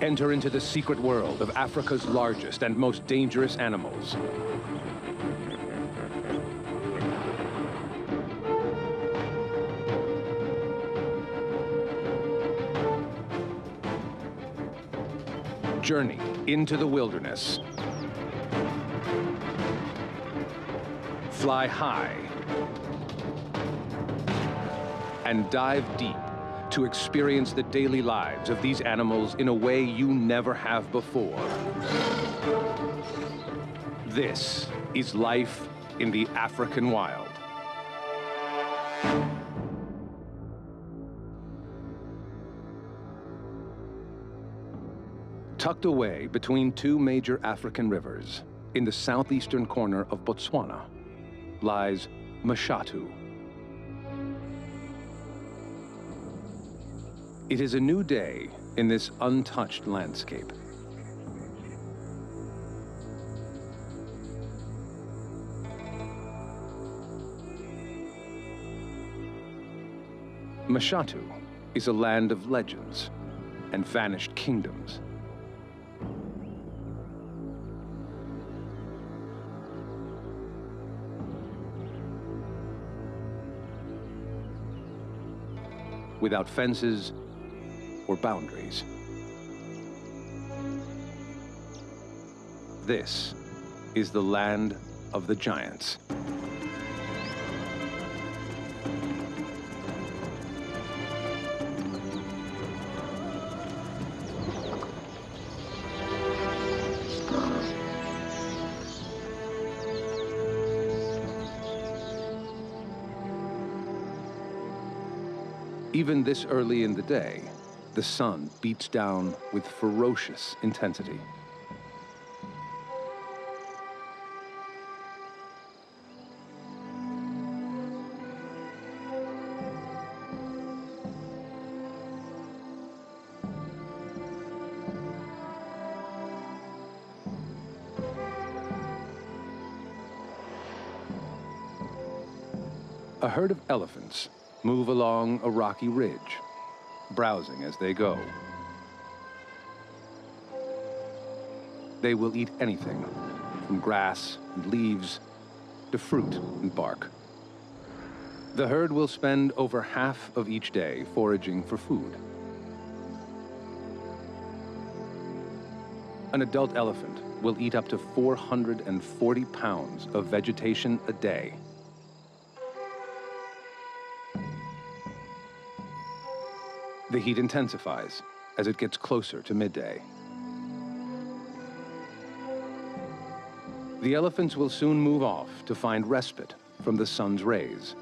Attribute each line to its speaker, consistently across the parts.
Speaker 1: Enter into the secret world of Africa's largest and most dangerous animals. Journey into the wilderness. Fly high. And dive deep to experience the daily lives of these animals in a way you never have before. This is life in the African wild. Tucked away between two major African rivers, in the southeastern corner of Botswana, lies Mashatu. It is a new day in this untouched landscape. Mashatu is a land of legends and vanished kingdoms. Without fences or boundaries. This is the land of the giants. Even this early in the day, the sun beats down with ferocious intensity. A herd of elephants move along a rocky ridge, browsing as they go. They will eat anything, from grass and leaves to fruit and bark. The herd will spend over half of each day foraging for food. An adult elephant will eat up to 440 pounds of vegetation a day. The heat intensifies as it gets closer to midday. The elephants will soon move off to find respite from the sun's rays.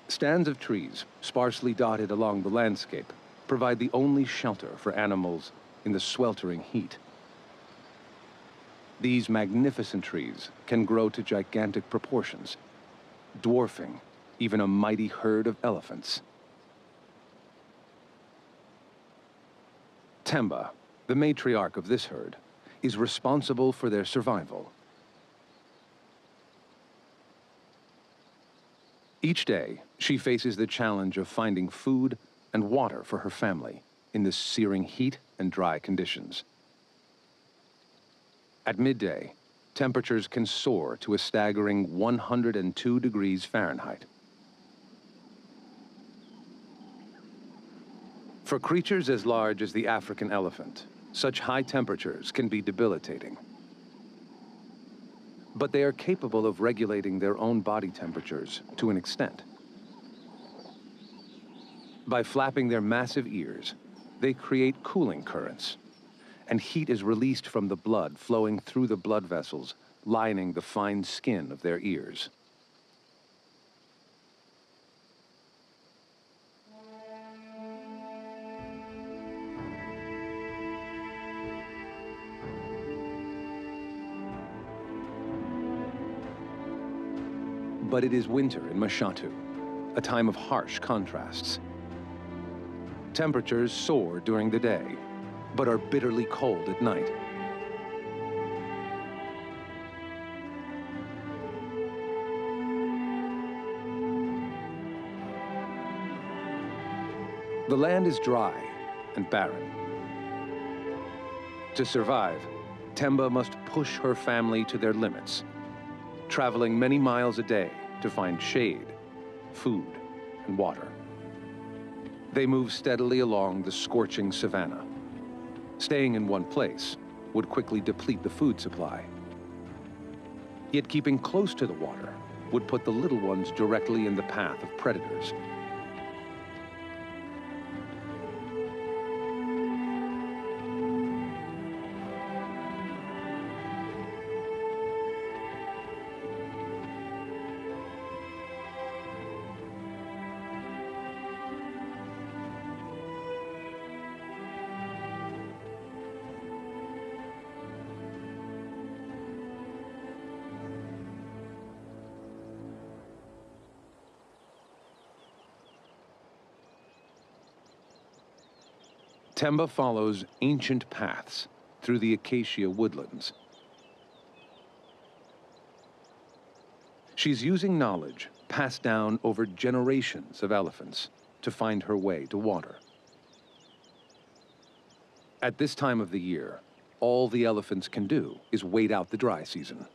Speaker 1: Stands of trees, sparsely dotted along the landscape, provide the only shelter for animals in the sweltering heat. These magnificent trees can grow to gigantic proportions, dwarfing even a mighty herd of elephants. Temba, the matriarch of this herd, is responsible for their survival. Each day, she faces the challenge of finding food and water for her family in this searing heat and dry conditions. At midday, temperatures can soar to a staggering 102 degrees Fahrenheit. For creatures as large as the African elephant, such high temperatures can be debilitating. But they are capable of regulating their own body temperatures to an extent. By flapping their massive ears, they create cooling currents, and heat is released from the blood flowing through the blood vessels lining the fine skin of their ears. But it is winter in Mashatu, a time of harsh contrasts. Temperatures soar during the day, but are bitterly cold at night. The land is dry and barren. To survive, Temba must push her family to their limits, traveling many miles a day to find shade, food, and water. They move steadily along the scorching savanna. Staying in one place would quickly deplete the food supply. Yet keeping close to the water would put the little ones directly in the path of predators. Temba follows ancient paths through the acacia woodlands. She's using knowledge passed down over generations of elephants to find her way to water. At this time of the year, all the elephants can do is wait out the dry season.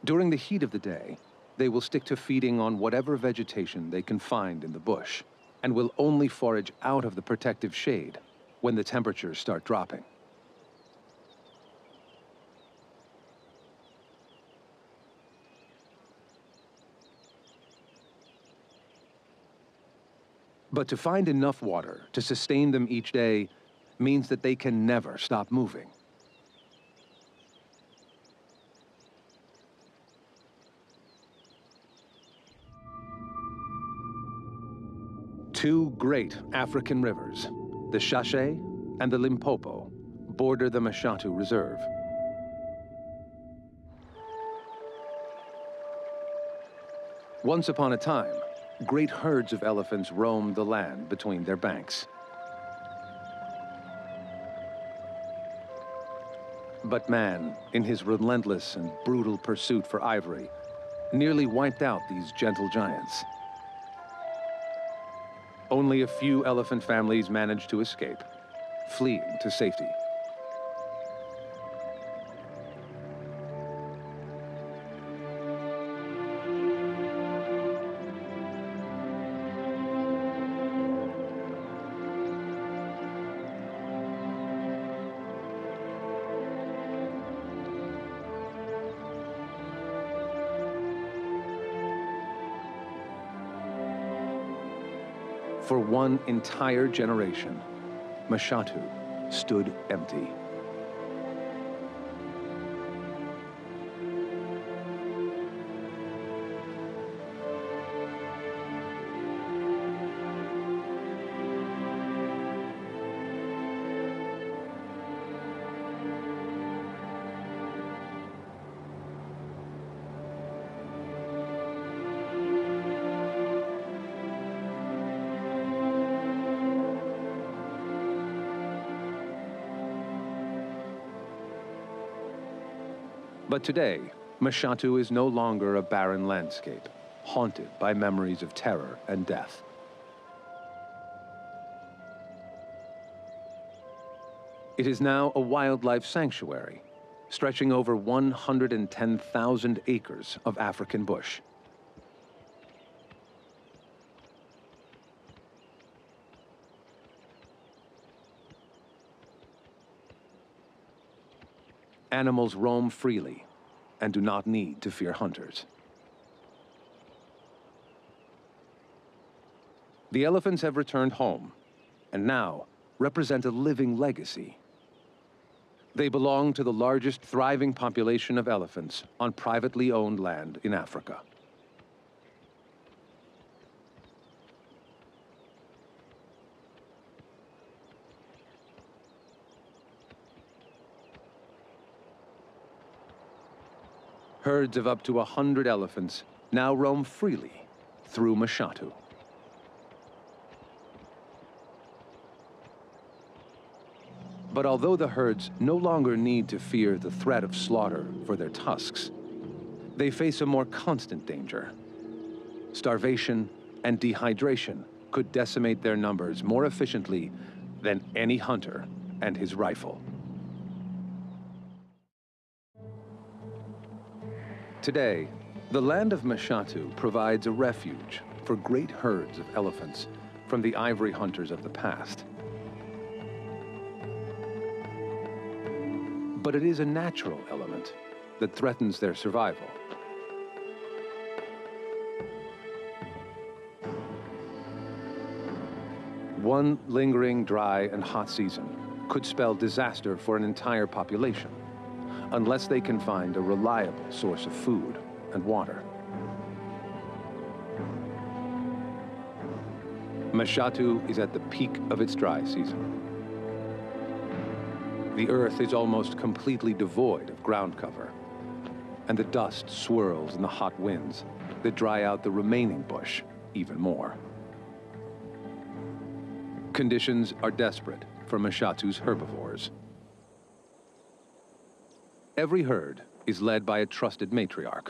Speaker 1: During the heat of the day, they will stick to feeding on whatever vegetation they can find in the bush, and will only forage out of the protective shade when the temperatures start dropping. But to find enough water to sustain them each day means that they can never stop moving. Two great African rivers, the Shashe and the Limpopo, border the Mashatu Reserve. Once upon a time, great herds of elephants roamed the land between their banks. But man, in his relentless and brutal pursuit for ivory, nearly wiped out these gentle giants. Only a few elephant families managed to escape, fleeing to safety. For one entire generation, Mashatu stood empty. But today, Mashatu is no longer a barren landscape, haunted by memories of terror and death. It is now a wildlife sanctuary, stretching over 110,000 acres of African bush. Animals roam freely and do not need to fear hunters. The elephants have returned home and now represent a living legacy. They belong to the largest thriving population of elephants on privately owned land in Africa. Herds of up to 100 elephants now roam freely through Mashatu. But although the herds no longer need to fear the threat of slaughter for their tusks, they face a more constant danger. Starvation and dehydration could decimate their numbers more efficiently than any hunter and his rifle. Today, the land of Mashatu provides a refuge for great herds of elephants from the ivory hunters of the past. But it is a natural element that threatens their survival. One lingering dry and hot season could spell disaster for an entire population, unless they can find a reliable source of food and water. Mashatu is at the peak of its dry season. The earth is almost completely devoid of ground cover, and the dust swirls in the hot winds that dry out the remaining bush even more. Conditions are desperate for Mashatu's herbivores. Every herd is led by a trusted matriarch.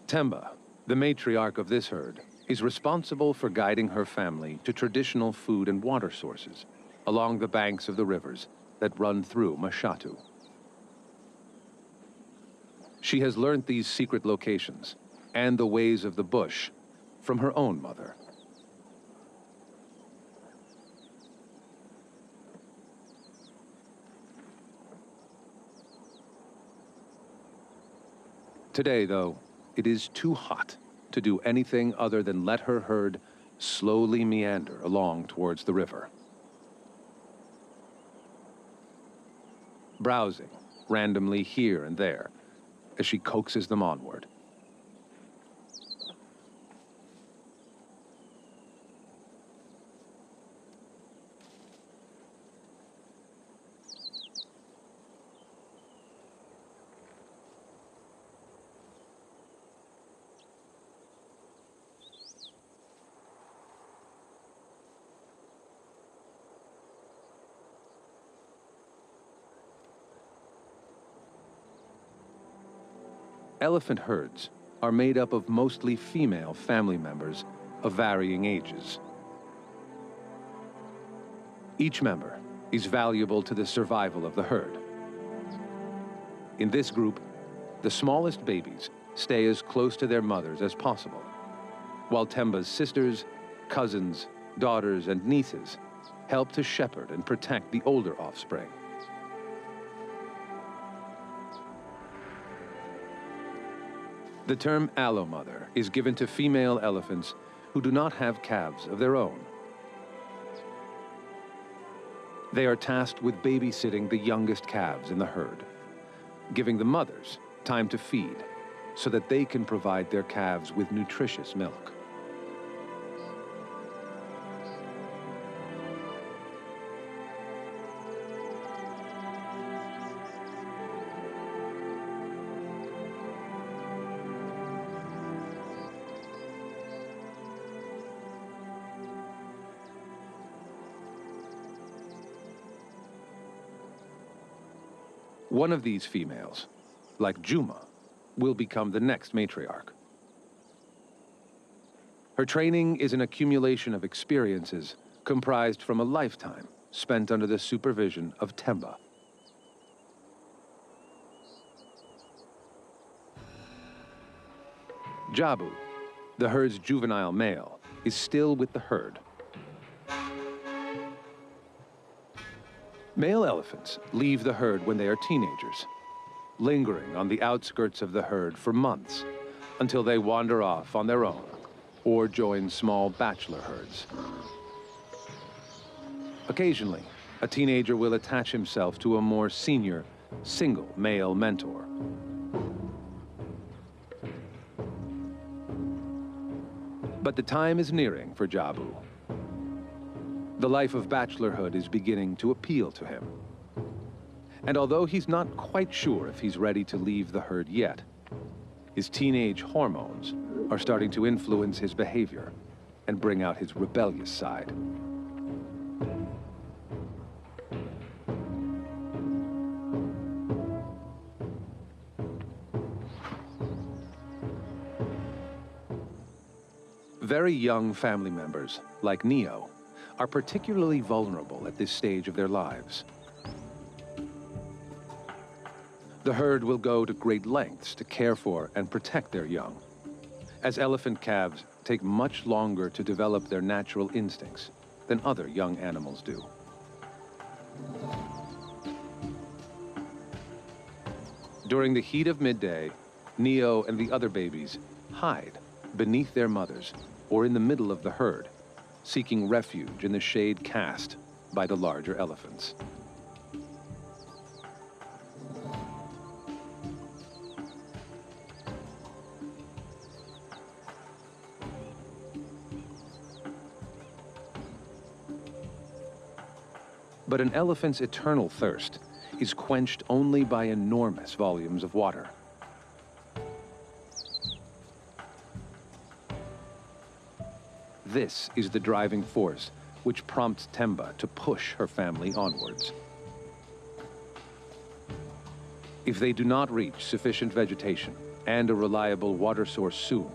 Speaker 1: Temba, the matriarch of this herd, is responsible for guiding her family to traditional food and water sources along the banks of the rivers that run through Mashatu. She has learned these secret locations and the ways of the bush from her own mother. Today, though, it is too hot to do anything other than let her herd slowly meander along towards the river. Browsing randomly here and there as she coaxes them onward. Elephant herds are made up of mostly female family members of varying ages. Each member is valuable to the survival of the herd. In this group, the smallest babies stay as close to their mothers as possible, while Temba's sisters, cousins, daughters, and nieces help to shepherd and protect the older offspring. The term allomother is given to female elephants who do not have calves of their own. They are tasked with babysitting the youngest calves in the herd, giving the mothers time to feed so that they can provide their calves with nutritious milk. One of these females, like Juma, will become the next matriarch. Her training is an accumulation of experiences comprised from a lifetime spent under the supervision of Temba. Jabu, the herd's juvenile male, is still with the herd. Male elephants leave the herd when they are teenagers, lingering on the outskirts of the herd for months until they wander off on their own or join small bachelor herds. Occasionally, a teenager will attach himself to a more senior, single male mentor. But the time is nearing for Jabu. The life of bachelorhood is beginning to appeal to him. And although he's not quite sure if he's ready to leave the herd yet, his teenage hormones are starting to influence his behavior and bring out his rebellious side. Very young family members, like Neo, are particularly vulnerable at this stage of their lives. The herd will go to great lengths to care for and protect their young, as elephant calves take much longer to develop their natural instincts than other young animals do. During the heat of midday, Neo and the other babies hide beneath their mothers or in the middle of the herd, seeking refuge in the shade cast by the larger elephants. But an elephant's eternal thirst is quenched only by enormous volumes of water. This is the driving force which prompts Temba to push her family onwards. If they do not reach sufficient vegetation and a reliable water source soon,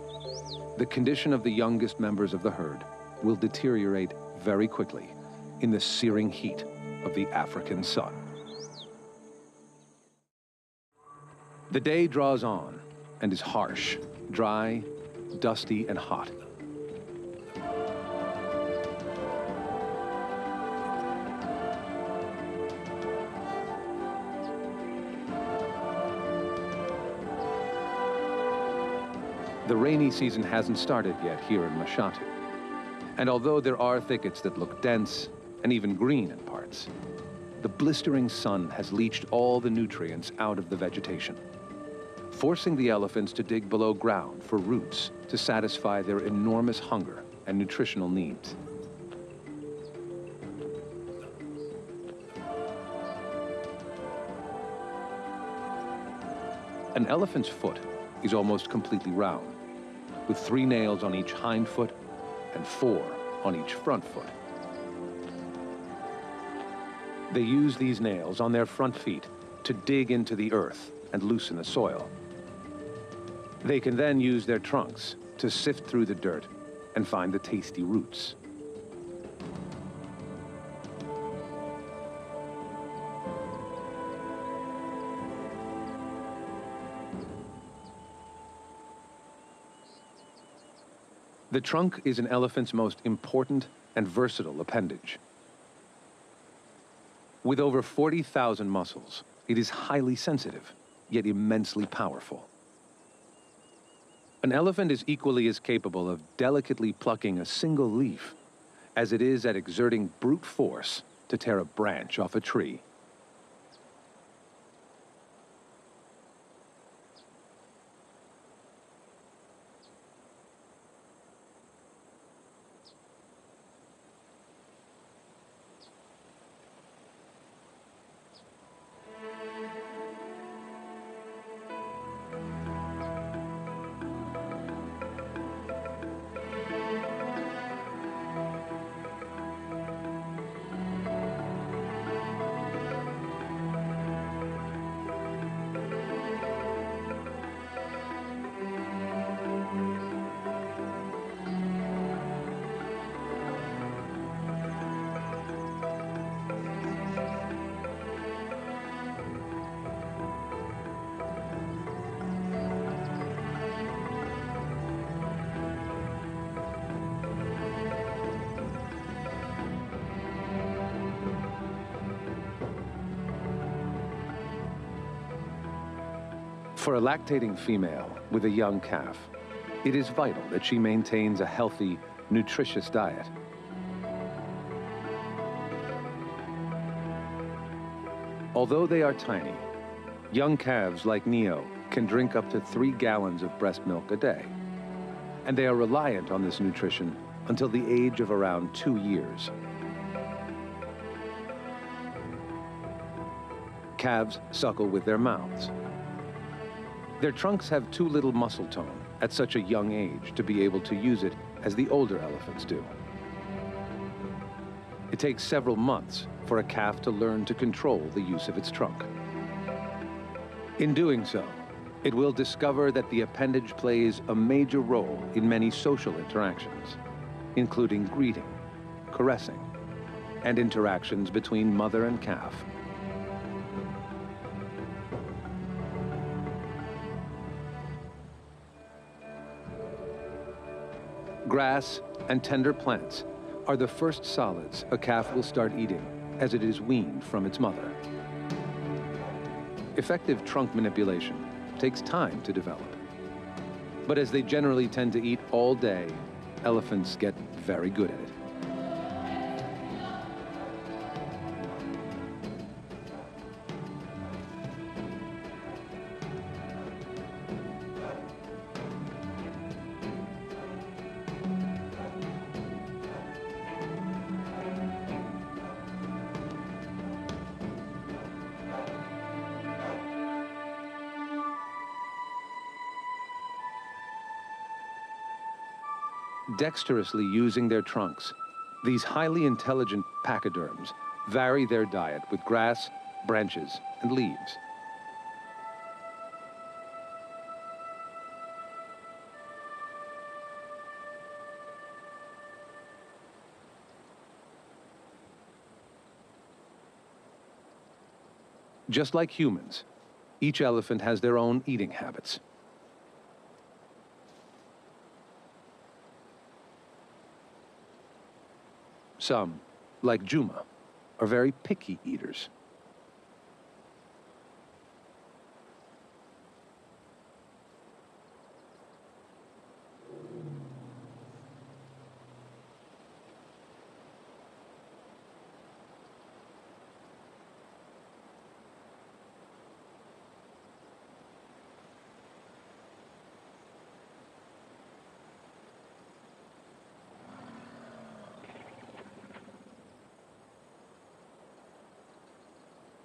Speaker 1: the condition of the youngest members of the herd will deteriorate very quickly in the searing heat of the African sun. The day draws on and is harsh, dry, dusty, and hot. The rainy season hasn't started yet here in Mashatu. And although there are thickets that look dense and even green in parts, the blistering sun has leached all the nutrients out of the vegetation, forcing the elephants to dig below ground for roots to satisfy their enormous hunger and nutritional needs. An elephant's foot is almost completely round, with 3 nails on each hind foot and 4 on each front foot. They use these nails on their front feet to dig into the earth and loosen the soil. They can then use their trunks to sift through the dirt and find the tasty roots. The trunk is an elephant's most important and versatile appendage. With over 40,000 muscles, it is highly sensitive, yet immensely powerful. An elephant is equally as capable of delicately plucking a single leaf as it is at exerting brute force to tear a branch off a tree. For a lactating female with a young calf, it is vital that she maintains a healthy, nutritious diet. Although they are tiny, young calves like Neo can drink up to 3 gallons of breast milk a day, and they are reliant on this nutrition until the age of around 2 years. Calves suckle with their mouths. Their trunks have too little muscle tone at such a young age to be able to use it as the older elephants do. It takes several months for a calf to learn to control the use of its trunk. In doing so, It will discover that the appendage plays a major role in many social interactions, including greeting, caressing, and interactions between mother and calf. Grass and tender plants are the first solids a calf will start eating as it is weaned from its mother. Effective trunk manipulation takes time to develop. But as they generally tend to eat all day, elephants get very good at it. Dexterously using their trunks, these highly intelligent pachyderms vary their diet with grass, branches, and leaves. Just like humans, each elephant has their own eating habits. Some, like Juma, are very picky eaters.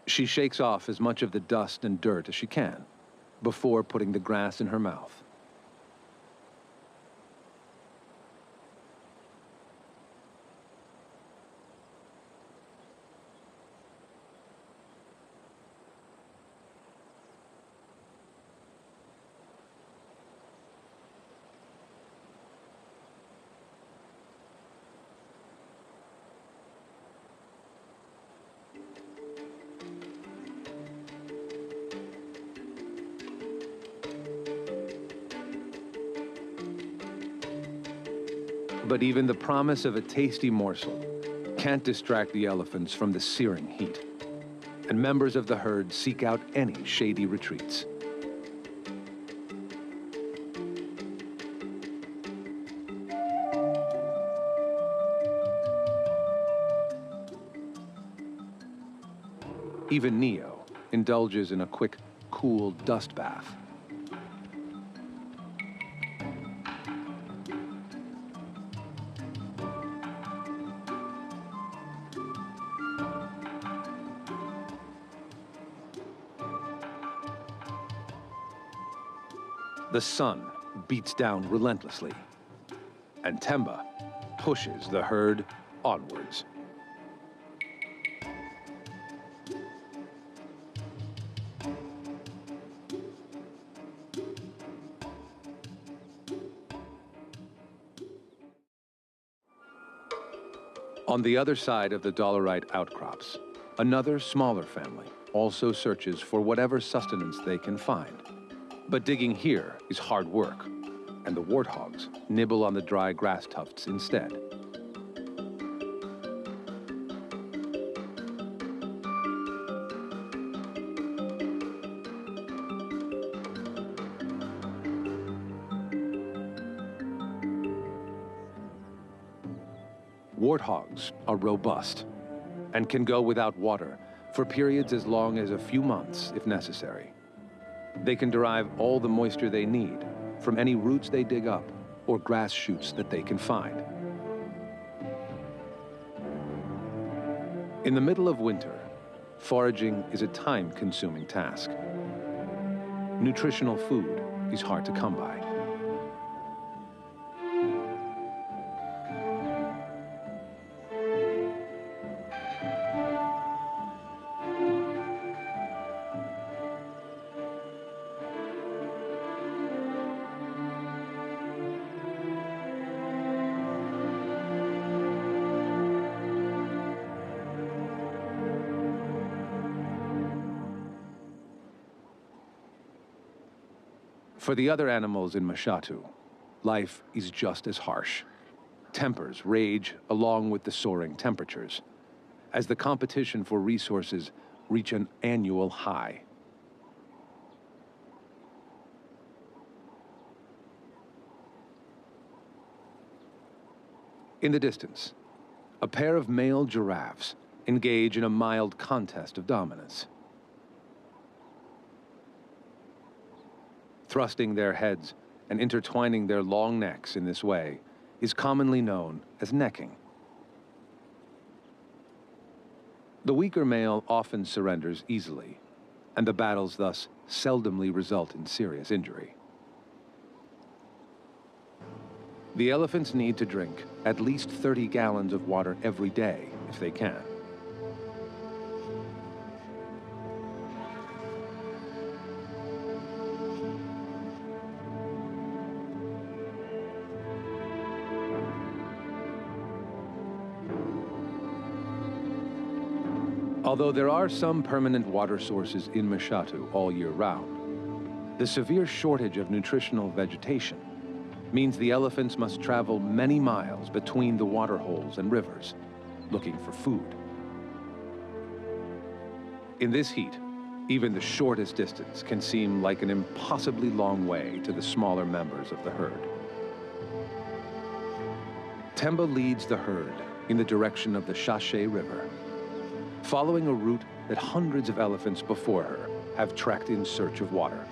Speaker 1: She shakes off as much of the dust and dirt as she can before putting the grass in her mouth. But even the promise of a tasty morsel can't distract the elephants from the searing heat, and members of the herd seek out any shady retreats. Even Neo indulges in a quick, cool dust bath. The sun beats down relentlessly, and Temba pushes the herd onwards. On the other side of the dolerite outcrops, another smaller family also searches for whatever sustenance they can find. But digging here is hard work, and the warthogs nibble on the dry grass tufts instead. Warthogs are robust and can go without water for periods as long as a few months if necessary. They can derive all the moisture they need from any roots they dig up or grass shoots that they can find. In the middle of winter, foraging is a time-consuming task. Nutritional food is hard to come by. For the other animals in Mashatu, life is just as harsh. Tempers rage along with the soaring temperatures, as the competition for resources reach an annual high. In the distance, a pair of male giraffes engage in a mild contest of dominance. Thrusting their heads and intertwining their long necks in this way is commonly known as necking. The weaker male often surrenders easily, and the battles thus seldomly result in serious injury. The elephants need to drink at least 30 gallons of water every day if they can. Although there are some permanent water sources in Mashatu all year round, the severe shortage of nutritional vegetation means the elephants must travel many miles between the water holes and rivers, looking for food. In this heat, even the shortest distance can seem like an impossibly long way to the smaller members of the herd. Temba leads the herd in the direction of the Shashe River, following a route that hundreds of elephants before her have trekked in search of water.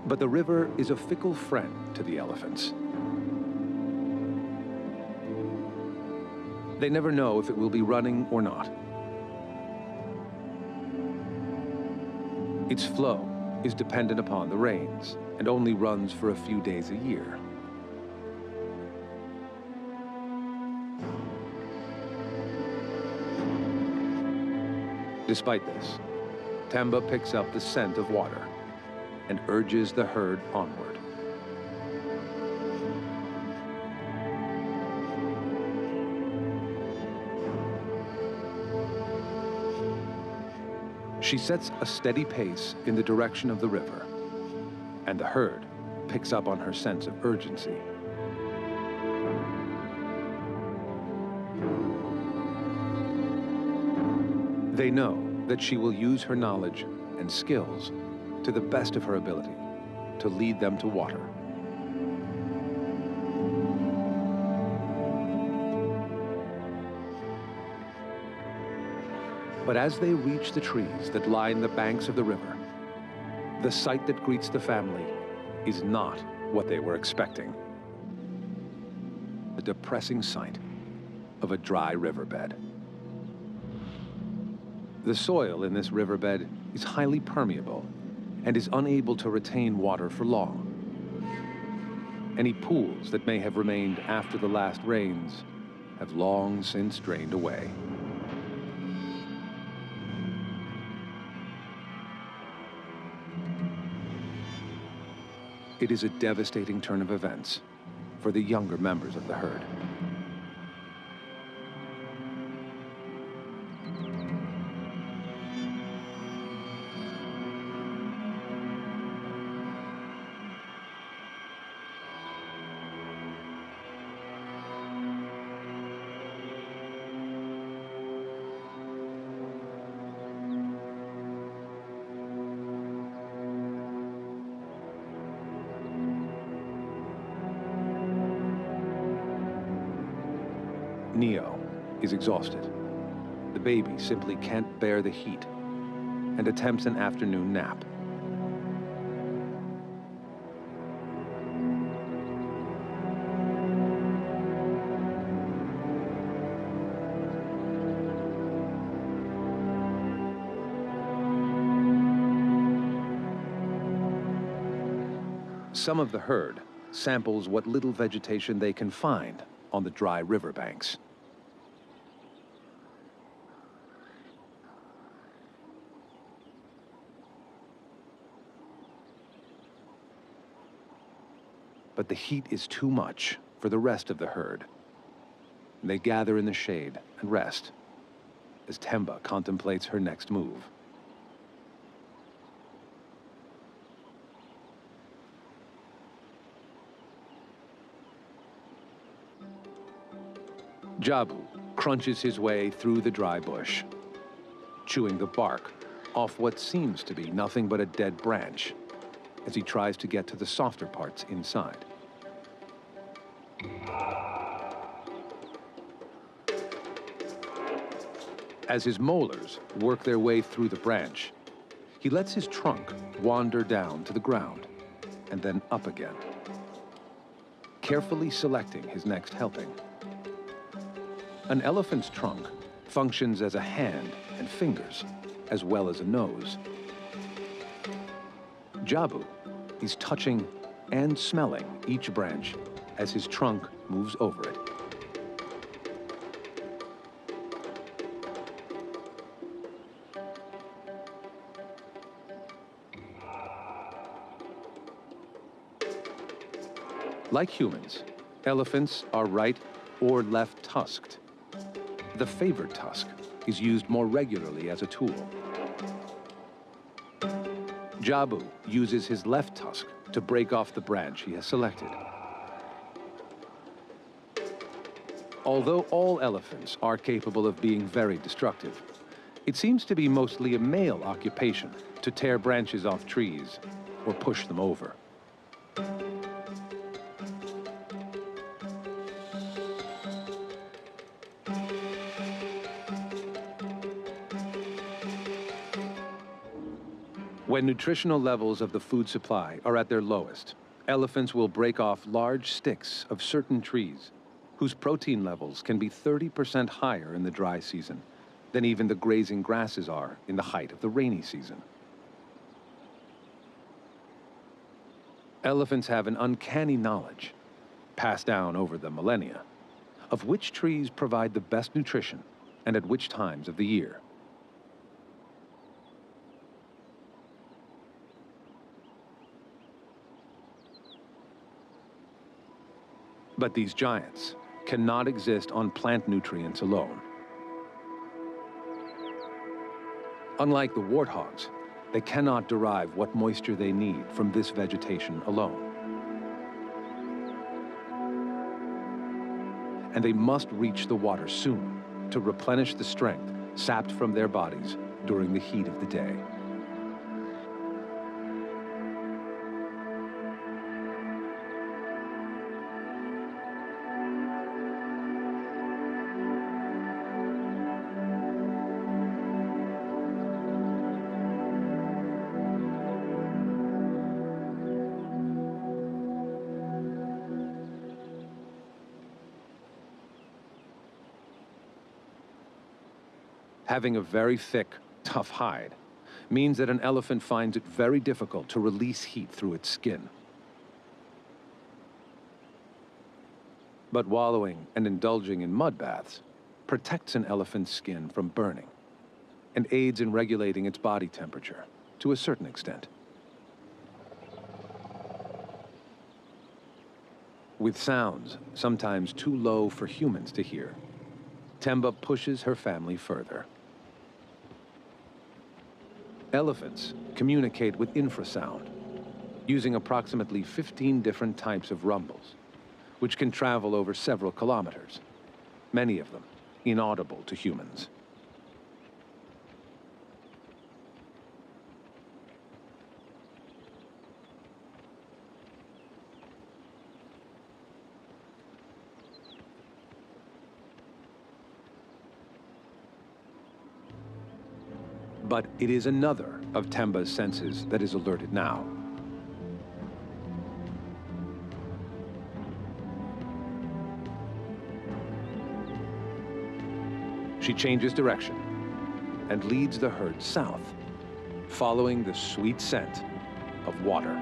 Speaker 1: But the river is a fickle friend to the elephants. They never know if it will be running or not. Its flow is dependent upon the rains and only runs for a few days a year. Despite this, Temba picks up the scent of water and urges the herd onward. She sets a steady pace in the direction of the river, and the herd picks up on her sense of urgency. They know that she will use her knowledge and skills to the best of her ability to lead them to water. But as they reach the trees that line the banks of the river, the sight that greets the family is not what they were expecting. The depressing sight of a dry riverbed. The soil in this riverbed is highly permeable and is unable to retain water for long. Any pools that may have remained after the last rains have long since drained away. It is a devastating turn of events for the younger members of the herd. Neo is exhausted. The baby simply can't bear the heat and attempts an afternoon nap. Some of the herd samples what little vegetation they can find on the dry riverbanks. But the heat is too much for the rest of the herd. and they gather in the shade and rest as Temba contemplates her next move. Jabu crunches his way through the dry bush, chewing the bark off what seems to be nothing but a dead branch as he tries to get to the softer parts inside. As his molars work their way through the branch, he lets his trunk wander down to the ground and then up again, carefully selecting his next helping. An elephant's trunk functions as a hand and fingers, as well as a nose. Jabu is touching and smelling each branch as his trunk moves over it. Like humans, elephants are right or left tusked. The favored tusk is used more regularly as a tool. Jabu uses his left tusk to break off the branch he has selected. Although all elephants are capable of being very destructive, it seems to be mostly a male occupation to tear branches off trees or push them over. When nutritional levels of the food supply are at their lowest, elephants will break off large sticks of certain trees whose protein levels can be 30% higher in the dry season than even the grazing grasses are in the height of the rainy season. Elephants have an uncanny knowledge, passed down over the millennia, of which trees provide the best nutrition and at which times of the year. But these giants cannot exist on plant nutrients alone. Unlike the warthogs, they cannot derive what moisture they need from this vegetation alone. And they must reach the water soon to replenish the strength sapped from their bodies during the heat of the day. Having a very thick, tough hide means that an elephant finds it very difficult to release heat through its skin. But wallowing and indulging in mud baths protects an elephant's skin from burning and aids in regulating its body temperature to a certain extent. With sounds sometimes too low for humans to hear, Temba pushes her family further. Elephants communicate with infrasound, using approximately 15 different types of rumbles, which can travel over several kilometers, many of them inaudible to humans. But it is another of Temba's senses that is alerted now. She changes direction and leads the herd south, following the sweet scent of water.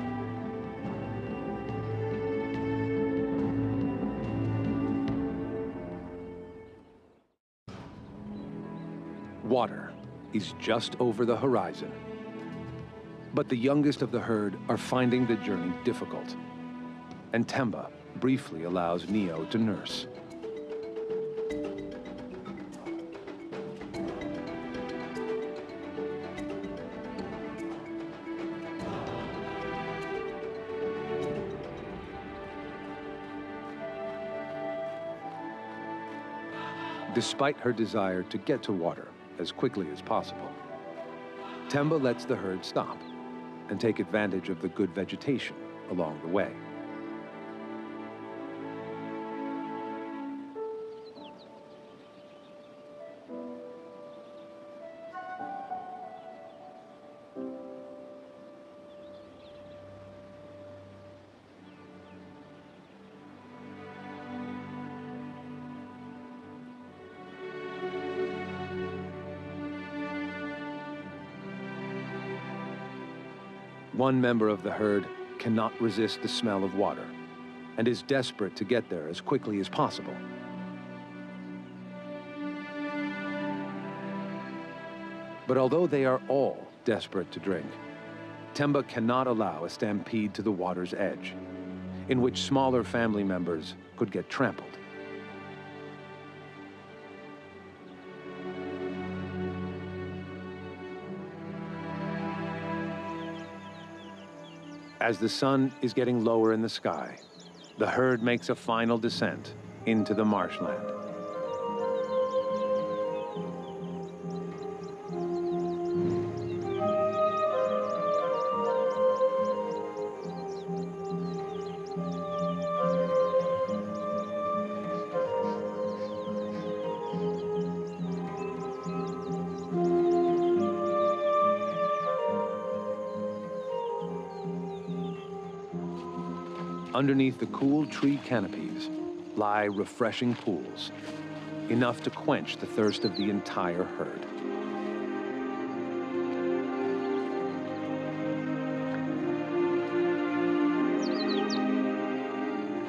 Speaker 1: Water is just over the horizon. But the youngest of the herd are finding the journey difficult, and Temba briefly allows Neo to nurse. Despite her desire to get to water as quickly as possible, Temba lets the herd stop and take advantage of the good vegetation along the way. One member of the herd cannot resist the smell of water and is desperate to get there as quickly as possible. But although they are all desperate to drink, Temba cannot allow a stampede to the water's edge, in which smaller family members could get trampled. As the sun is getting lower in the sky, the herd makes a final descent into the marshland. Underneath the cool tree canopies lie refreshing pools, enough to quench the thirst of the entire herd.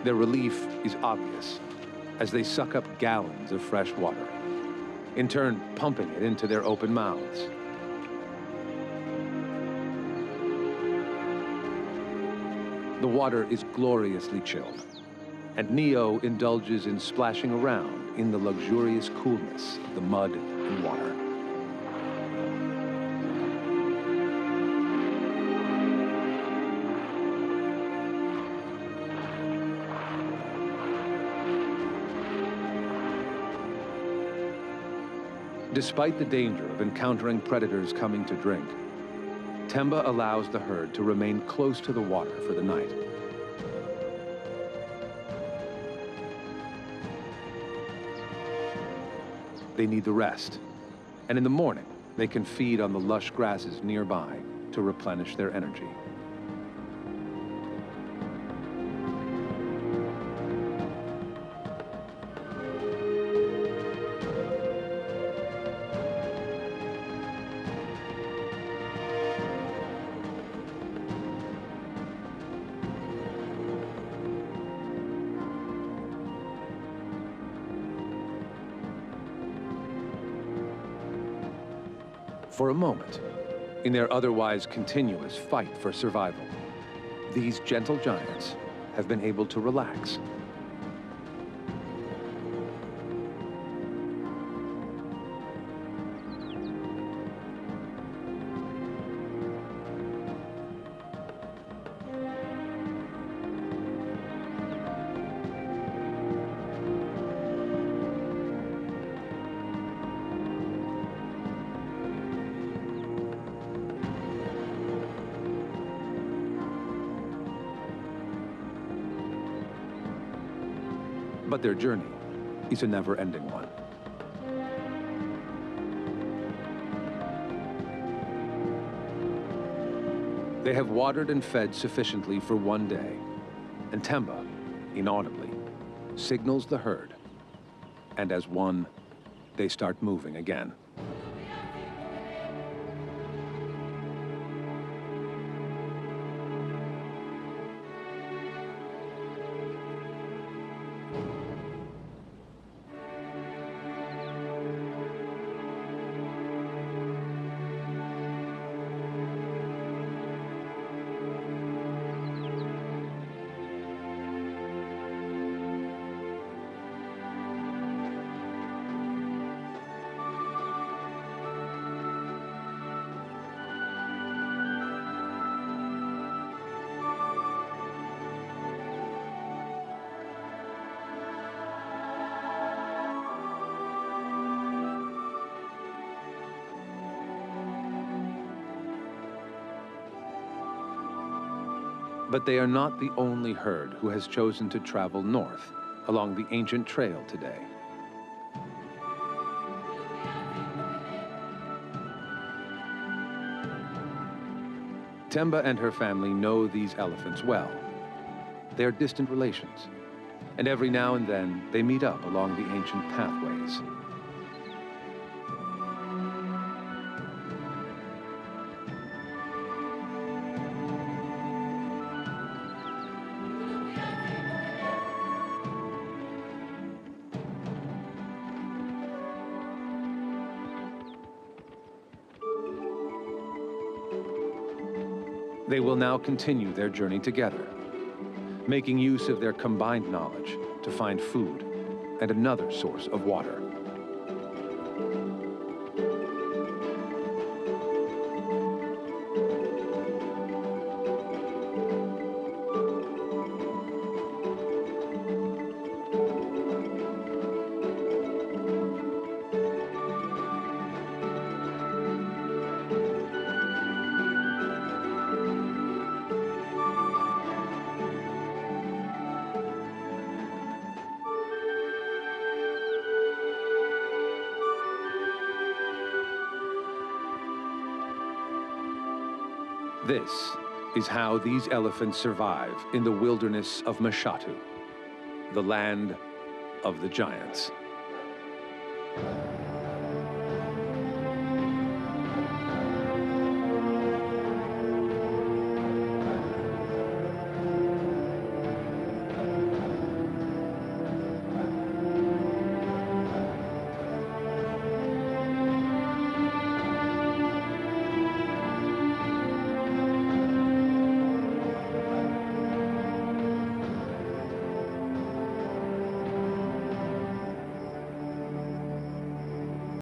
Speaker 1: Their relief is obvious as they suck up gallons of fresh water, in turn pumping it into their open mouths. The water is gloriously chilled, and Neo indulges in splashing around in the luxurious coolness of the mud and water. Despite the danger of encountering predators coming to drink, Temba allows the herd to remain close to the water for the night. They need the rest, and in the morning, they can feed on the lush grasses nearby to replenish their energy. For a moment, in their otherwise continuous fight for survival, these gentle giants have been able to relax. But their journey is a never-ending one. They have watered and fed sufficiently for one day, and Temba, inaudibly, signals the herd, and as one, they start moving again. But they are not the only herd who has chosen to travel north along the ancient trail today. Temba and her family know these elephants well. They are distant relations, and every now and then they meet up along the ancient pathways. They will now continue their journey together, making use of their combined knowledge to find food and another source of water. This is how these elephants survive in the wilderness of Mashatu, the land of the giants.